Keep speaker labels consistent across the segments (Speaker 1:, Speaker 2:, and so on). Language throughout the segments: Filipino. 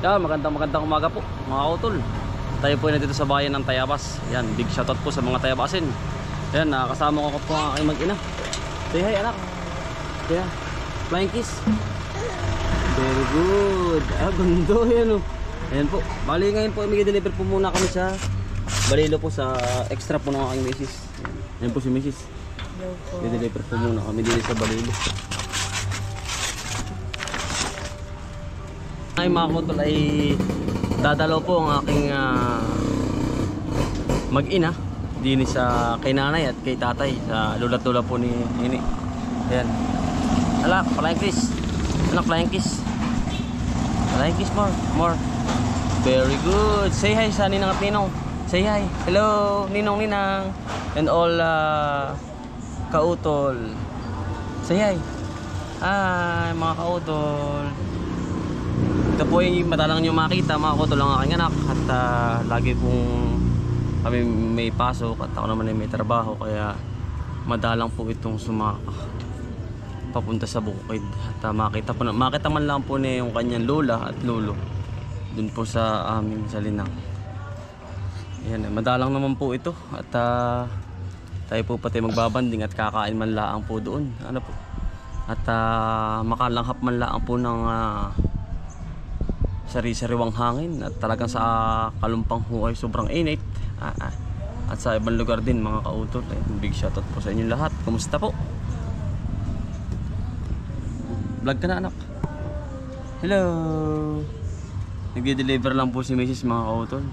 Speaker 1: Yan, magandang umaga po mga kautol. Tayo po ay nandito sa bayan ng Tayabas. Yan, big shoutout po sa mga Tayabasin. Yan, nakasama ko po ang aking mag-ina. Say hi anak. Yeah, flying kiss. Very good. Gundo yan o. Ayan po, bali ngayon po may deliver po muna kami sa Balilo po sa extra po ng aking misis. Ayan po si misis. May deliver po muna kami dito sa Balilo. Ay mga kautol ay dadalaw po ang aking mag-ina din sa kay nanay at kay tatay sa lula-tula po ni Nini. Ayan. Ala, flying kiss. Anak, flying kiss. Flying kiss more. Very good. Say hi sa Ninang at Ninong. Say hi. Hello, Ninong, Ninang. And all kautol. Say hi. Hi mga kautol. Ito po ay madalang nyo makita mga kautol ang aking anak. At lagi pong kami may pasok at ako naman ay may trabaho. Kaya madalang po itong papunta sa bukid. At makita man lang po niya yung kanyang lola at lolo dun po sa aming salinang. Ayan, madalang naman po ito. At tayo po pati magbabanding at kakain man laang po doon. Ano po? At makalanghap man laang po ng sari-sariwang hangin. At talagang sa Kalumpang ho ay sobrang init. At sa ibang lugar din mga kautol. Big shoutout po sa inyo lahat. Kumusta po? Vlog ka na anak. Hello. Nagde-deliver lang po si Mrs. mga kautol.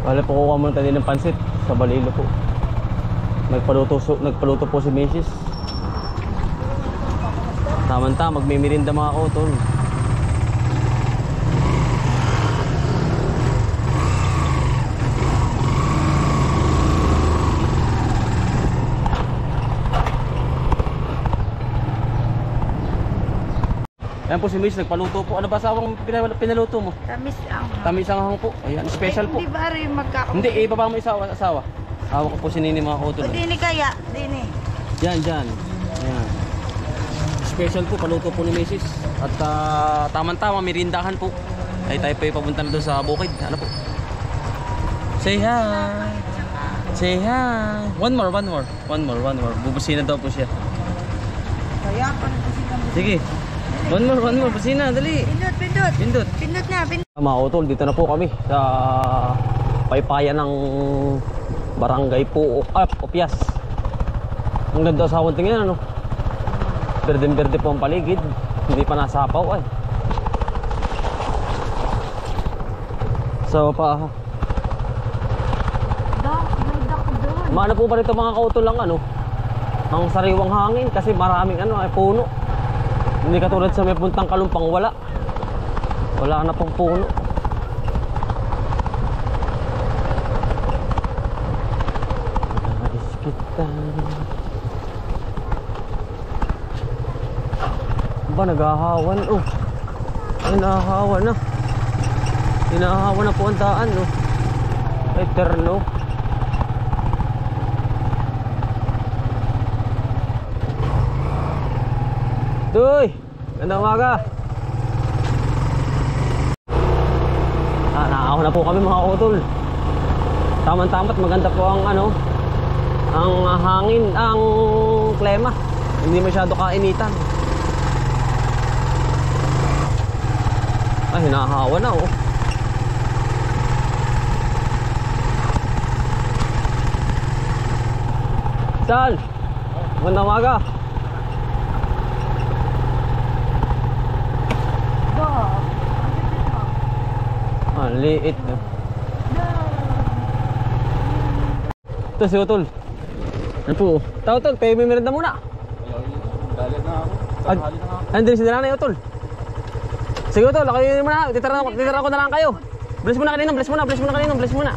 Speaker 1: Wala po kuha muna tayo ng pansit sa Balilo po. Nagpaluto po si Mrs. Tama-tama magmimirinda mga kautol. Ayan po si Miss, nagpaluto po. Ano ba sawang pinaluto mo?
Speaker 2: Tamis ang.
Speaker 1: Tamis ang hang po. Ayan, special po.
Speaker 2: Hindi ba rin magkakapit?
Speaker 1: Hindi, ibaba mo asawa. Awa ko po si Nini mga kautol.
Speaker 2: O dini kaya, dini.
Speaker 1: Diyan. Ayan. Special po, paluto po ni Mrs. At tamang-tama, mirindahan po. Ay tayo po ipapunta na doon sa bukid. Ano po? Say hi. Say hi. One more. Bubusina daw po siya.
Speaker 2: Kaya pa nagpusina mo.
Speaker 1: Sige. One more. Busina, dali. Pindot.
Speaker 2: Pindot na.
Speaker 1: Mga kautol, dito na po kami sa paypayan ng barangay po Opias. Ang ganda sa awan tingin ano. Berde po ang paligid. Hindi pa nasapaw ay. So pa. Maano po ba rito mga kautol lang ano? Ang sariwang hangin kasi maraming ay puno. Hindi katulad sa may puntang Kalumpang, wala na pong puno. Ba naghahawan ay nahahawan na. Hinahawan na po ang daan Eterno. Doy, gandang umaga. Nakakaw na po kami mga kautol. Tamang-tamat maganda po ang ang hangin, ang klima. Hindi masyado kainitan. Ay, hinahawa na Sal, gandang umaga. Liit Ito si Utol. Ano po? Tao Utol, kayo may merenda muna.
Speaker 3: Dalit na ako.
Speaker 1: Andun si nanay Utol. Sige Utol, kayo muna. Titira ko na lang kayo. Bless muna kaninong. Bless muna.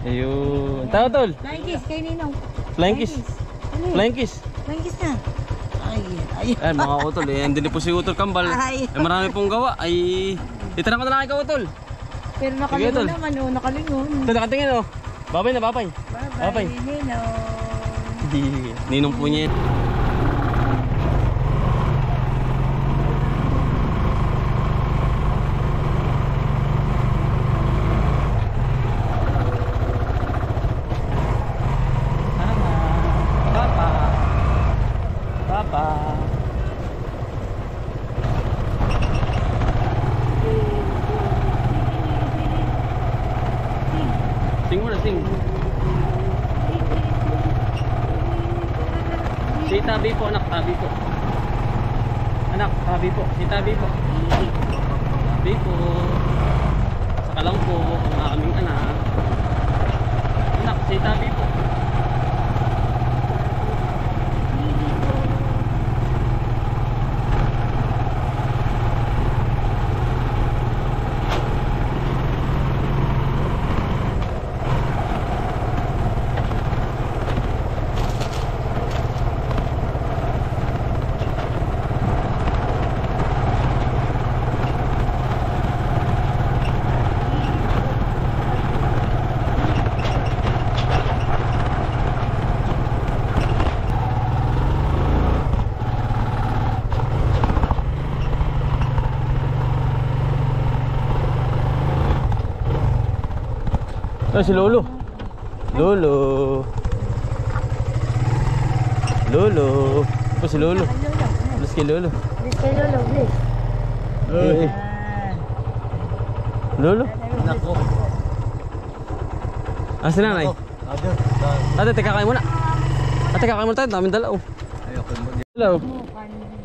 Speaker 1: Ayun. Tao Utol.
Speaker 2: Flying kiss kay Ninong.
Speaker 1: Flying kiss
Speaker 2: na. Ay.
Speaker 1: Ay mga Utol, andun po si Utol Kambal. Ay marami pong gawa. Ay titira ko na lang kayo Utol.
Speaker 2: Pero nakalingon naman nakalingon.
Speaker 1: Ito nakatingin Babay na.
Speaker 2: Bye Ninong.
Speaker 1: Ninong po niya. Gising. Si tabi po anak, tabi po. Anak, tabi po. Si tabi po. Tabi po. Saka lang po ang aming anak. Anak, si tabi po. Si Lolo. Lolo. Lolo. Ito si Lolo. Bless kay Lolo.
Speaker 2: Bless kay Lolo, bless.
Speaker 1: Eh. Lolo.
Speaker 3: Nako.
Speaker 1: Si nanay? Ate, teka kain muna. Ate, kakain muna tayo. Daming dala oh.
Speaker 3: Ayoko mo.
Speaker 1: Hello.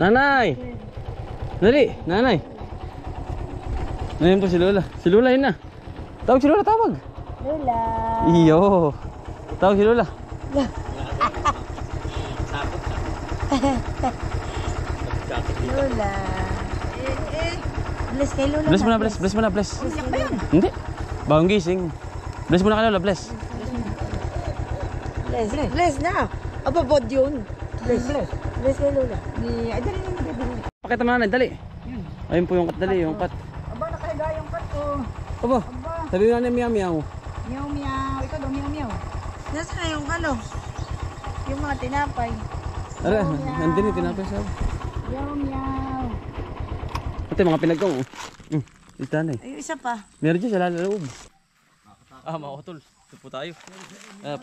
Speaker 1: Nanay. Dali, nanay. Ngayon po si Lola. Si Lola yun na. Tawag si Lola, tawag.
Speaker 2: Lola.
Speaker 1: Iyo. Tawag si Lola.
Speaker 2: Lola. Bless kay Lola.
Speaker 1: Bless mo na, bless. Bless mo na, bless.
Speaker 2: Bless ba yun?
Speaker 1: Hindi. Bagong gising. Bless mo na kay Lola, bless.
Speaker 2: Bless. Bless na. Aba, bod yun. Bless. Bless. Bless kay Lola. Ay, dali na nabibili.
Speaker 1: Pakita mo na, dali. Ayun po yung kat, dali, yung kat.
Speaker 2: Aba, nakahiga yung kat ko.
Speaker 1: Aba,
Speaker 2: Aba.
Speaker 1: sabi mo na miyaw miyaw.
Speaker 2: Meow meow. Ikaw daw, meow meow. Nasaan yung ano? Yung mga tinapay.
Speaker 1: Ara, nandun yung tinapay sa.
Speaker 2: Meow meow.
Speaker 1: Ito mga pinagkong. Ito na eh.
Speaker 2: Ay, isa pa.
Speaker 1: Meron dyan sa laloob. Mga utol. Ito po tayo.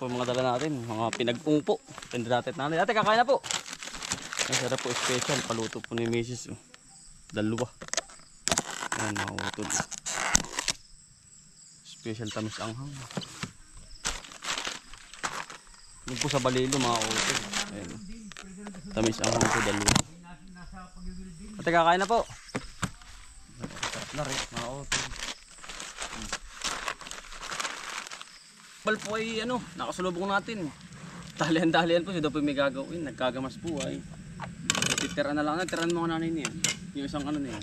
Speaker 1: Po mga dala natin. Mga pinagkong po. Tinda natin nanay. Ate, kakain na po. Ang sarap po, special. Paluto po ni Mrs. Dalawa. Ayan mga utol. Special tamis anghang. Yun po sa balilo mga utol. Ayan. Tamis anghang po dalawa. Ate, kakain na po. Na rin mga utol. Bal po ay ano, nakasulubong natin. Dalihan-dalihan po siya daw po may gagawin. Nagkagamas po ay. Titira na lang. Nagtiran mo nanay niya. Yung isang ano niya.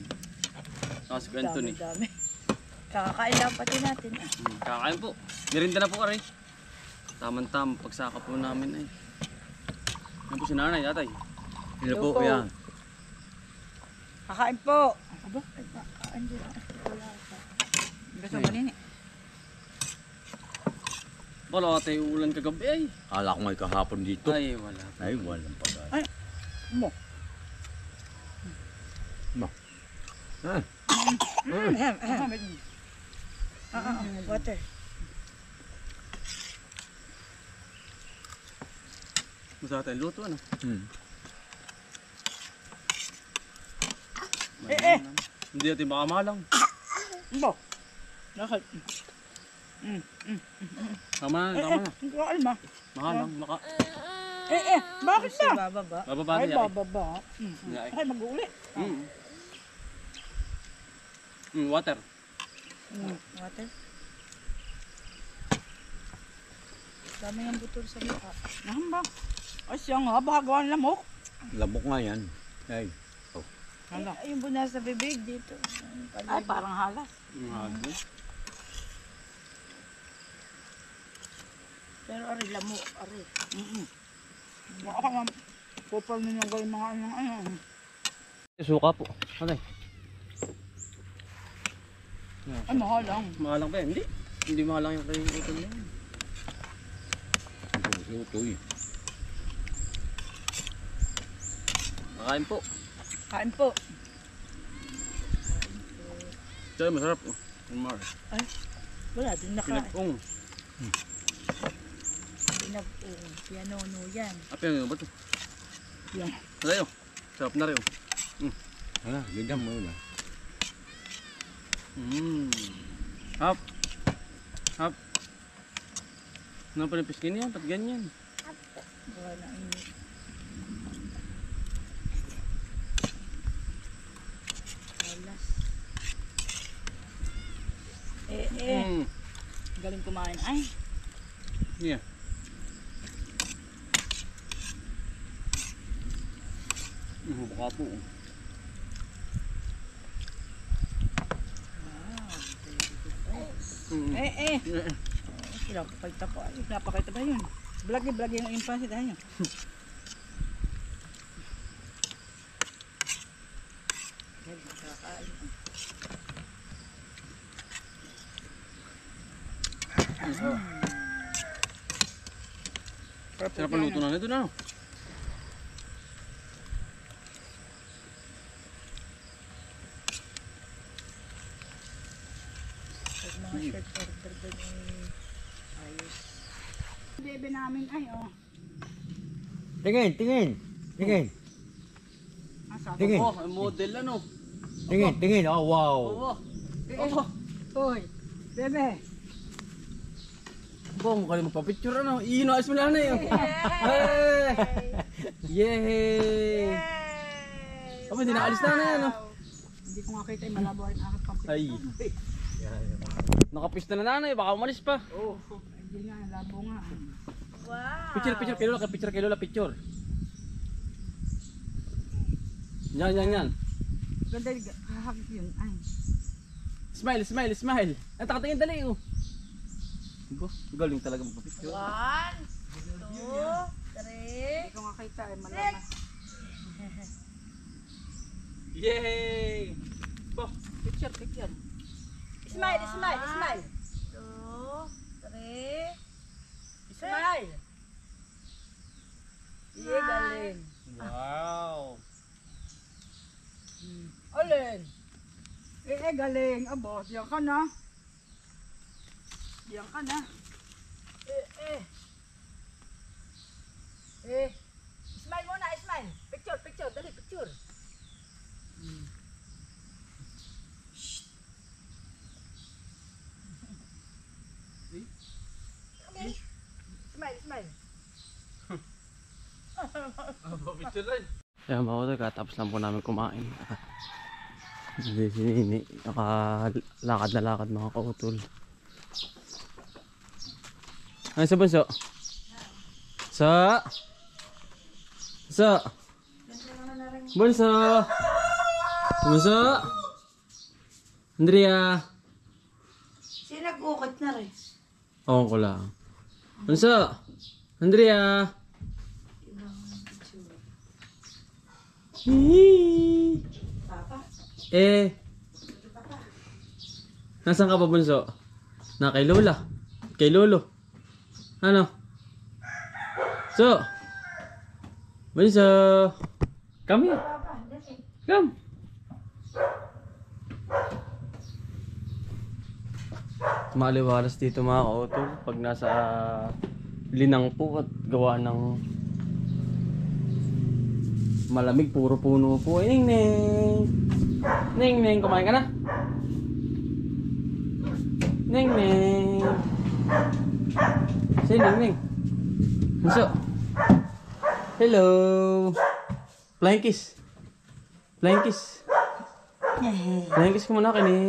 Speaker 1: Saka si Anthony.
Speaker 2: Dami. Kakakain lang pati natin.
Speaker 1: Kakain po. Merinda na po kari. Tamang-tam. Pagsaka po namin ay. Yan po si nanay, tatay.
Speaker 3: Ilo po yan.
Speaker 2: Kakain po. Aba, kakain din. Gusto mo nini?
Speaker 1: Wala tayo ulan kagabi ay.
Speaker 3: Kala ko may kahapon dito.
Speaker 1: Ay, wala.
Speaker 3: Ay, walang pagay.
Speaker 2: Ay, mo.
Speaker 3: Mo.
Speaker 2: Water.
Speaker 1: Masarap tayong luto ano. Hindi natin makamalang.
Speaker 2: Mo. Nakal.
Speaker 1: Tama na, tama na.
Speaker 2: Hindi ko alma.
Speaker 1: Mahal lang, maka.
Speaker 2: Bakit ba? Bababa.
Speaker 1: Bababa
Speaker 2: Ay,
Speaker 1: niya.
Speaker 2: bababa. Ay, mag-uuli.
Speaker 1: Water.
Speaker 2: Water. Dami yung butol sa mukha. Nahan ba? Ay, siya nga. Baka gawa ng lamok.
Speaker 3: Lamok nga yan. Ay.
Speaker 2: Ay, yung bunas sa bibig dito. Ay, parang halas. Pero ari, lamok. Ari. Baka nga. Kupal ninyo gawin mga ano.
Speaker 1: Suka po. Ano
Speaker 2: Ay, mahal lang.
Speaker 1: mahal lang ba yan? Hindi. Hindi mahal lang yung kayo utol niya.
Speaker 3: Ito
Speaker 1: Kakain po.
Speaker 2: Kain po.
Speaker 1: Ito masarap. Umar.
Speaker 2: Ay, wala din nakain.
Speaker 1: Pinagkong.
Speaker 2: Pinag-ung. Pianono yan.
Speaker 1: Apa yung ba ito?
Speaker 2: Yan.
Speaker 1: Tayo. Sarap na rin.
Speaker 3: Hala, ganda mo na.
Speaker 1: Hap. Hap. Ano pa piskin yan? Ba't ganyan?
Speaker 2: Wala init. Alas. Galing kumain. Ay,
Speaker 3: Yeah.
Speaker 1: Baka po.
Speaker 2: pinapakita ko. Ay, pinapakita ba yun? Vlog yung impasi tayo.
Speaker 1: Sarap ang luto na nito na.
Speaker 2: Mga shirt order doon ayos. Bebe namin ay
Speaker 4: Tingin.
Speaker 2: Asa?
Speaker 4: Tingin.
Speaker 1: Oh, model ano.
Speaker 4: Tingin. Oh, wow.
Speaker 2: Hoy, bebe.
Speaker 1: Bong, kali magpa-picture ano. Iinayos mo lang na yun. Yay! Aba, hindi naalis na yan.
Speaker 2: Hindi ko nga kita yung malabo ang aking pampit.
Speaker 1: Ay. Nakapista na nanay, baka umalis pa.
Speaker 2: Hindi nga, labo nga.
Speaker 1: Picture kay Lola, picture. Yan.
Speaker 2: Ganda hahagit yun. Ay.
Speaker 1: Smile. Ang takatingin dali oh. Galing talaga magpa-picture.
Speaker 2: 1, 2, 3. Hindi ko nga kita eh, malaman.
Speaker 1: Yay!
Speaker 2: Picture.
Speaker 5: Smile. 2, 3. Smile. Iya, galing.
Speaker 1: Wow!
Speaker 2: Alin? Galing. Abo, diyan ka na.
Speaker 5: Smile muna, smile. Picture, dali, picture. Smile.
Speaker 1: Picture rin. Ayan mga utol, katapos lang po namin kumain. Hindi si Nini, nakalakad na lakad mga kautol. Ano sa bunso? Bunso? Andrea?
Speaker 5: Sino nag-ukot na rin?
Speaker 1: Oo ko lang. Bunso? Andrea?
Speaker 5: Papa?
Speaker 1: Nasaan ka pa bunso? Na kay Lola? Kay Lolo? Ano? Bunso? Come here. Come. Maliwalas dito mga kautol pag nasa linang po at gawa ng malamig, puro puno po. Neng, kumain ka na? Neng. Say Neng. Bunso. Hello. Flying kiss ko muna kini.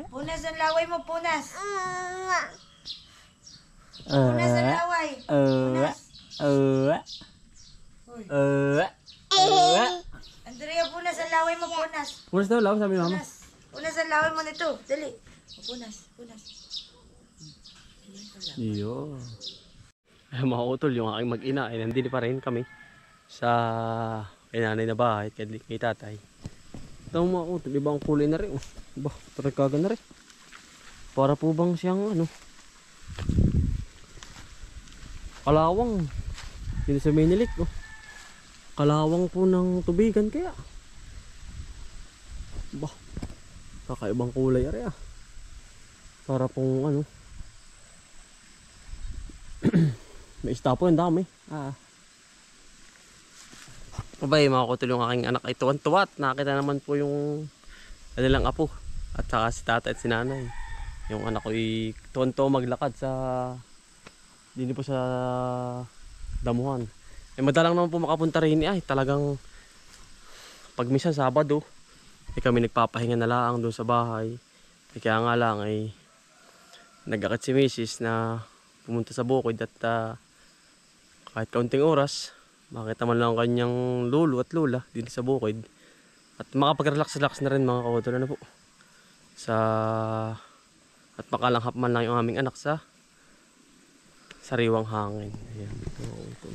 Speaker 5: Punas ang laway mo, punas. Punas ang laway. Andrea, punas ang laway mo, punas.
Speaker 1: Punas daw, sabi ni mama.
Speaker 5: Punas ang laway mo nito. Dali. Punas.
Speaker 1: Iyo. Mga utol, yung aking mag-ina ay nandito pa rin kami sa nanay na bahay kay tatay. Ito mga utol, ibang kulay na rin. Ba, tarikaga na rin. Para po bang siyang kalawang. Yun sa Minilik. Kalawang po ng tubigan kaya. Ba, kakaibang kulay rin Para pong may istapo, ang dami. Abay, mga kautol, yung aking anak ay tuwan-tuwa at nakita naman po yung kanilang apo at saka si tatay at si nanay. Yung anak ko ay tuwan-tuwa maglakad sa dito po sa damuhan. Eh madalang naman po makapunta rin ay talagang pag minsan Sabado eh kami nagpapahinga na lang doon sa bahay. Eh, kaya nga lang ay nag-akit si Mrs. na pumunta sa bukid at kahit kaunting oras makita man lang ang kanyang lolo at lola dito sa bukid at makapag-relax-relax na rin mga kautol na po sa at makalanghap man lang yung aming anak sa sariwang hangin. Ayan, ito.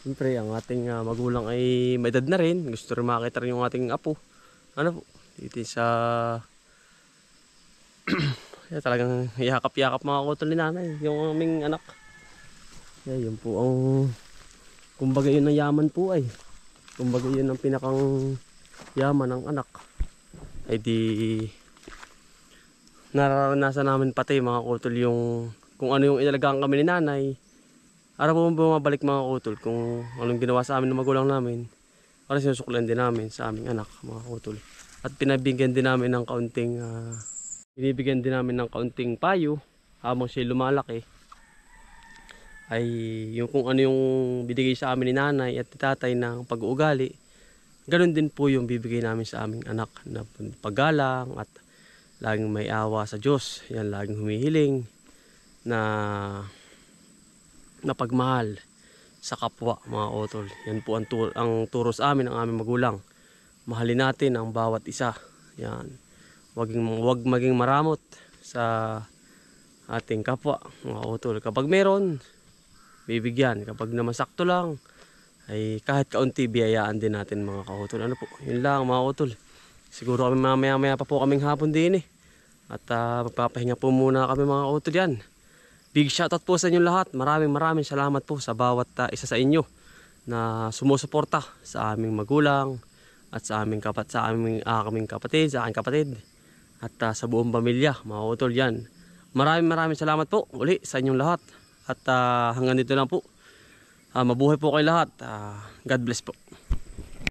Speaker 1: Siyempre ang ating magulang ay may edad na rin, gusto rin makita rin yung ating apo ano po dito sa yeah, talagang yakap-yakap mga kautol ni nanay yung aming anak. Yeah, yun po ang kumbaga yun ang yaman po ay kumbaga yun ang pinakang yaman ng anak ay di nararanasan namin pati mga kautol yung kung ano yung inalagaan kami ni nanay. Araw po bumabalik mga kautol kung anong ginawa sa amin ng magulang namin para sinusuklan din namin sa aming anak mga kautol at pinabigyan din namin ng kaunting binibigyan din namin ng kaunting payo habang siya lumalaki ay yung kung ano yung binigay sa amin ni nanay at tatay ng pag-uugali, ganun din po yung bibigay namin sa aming anak na paggalang at laging may awa sa Diyos. Yan, laging humihiling na pagmahal sa kapwa mga kautol. Yan po ang turo sa amin ng aming magulang. Mahalin natin ang bawat isa. Yan. Wag maging maramot sa ating kapwa mga kautol. Kapag meron bibigyan, kapag naman sakto lang ay kahit kaunti biyayaan din natin mga kautol. Ano po, yun lang mga kautol. Siguro kami mamaya pa po kaming hapon din at magpapahinga po muna kami mga kautol yan. Big shoutout po sa inyo lahat. Maraming salamat po sa bawat isa sa inyo na sumusuporta sa aming magulang at sa aming kapatid, sa aking kapatid at sa buong pamilya mga kautol yan. Maraming salamat po uli sa inyong lahat. At hanggang dito lang po. Mabuhay po kayo lahat. God bless po.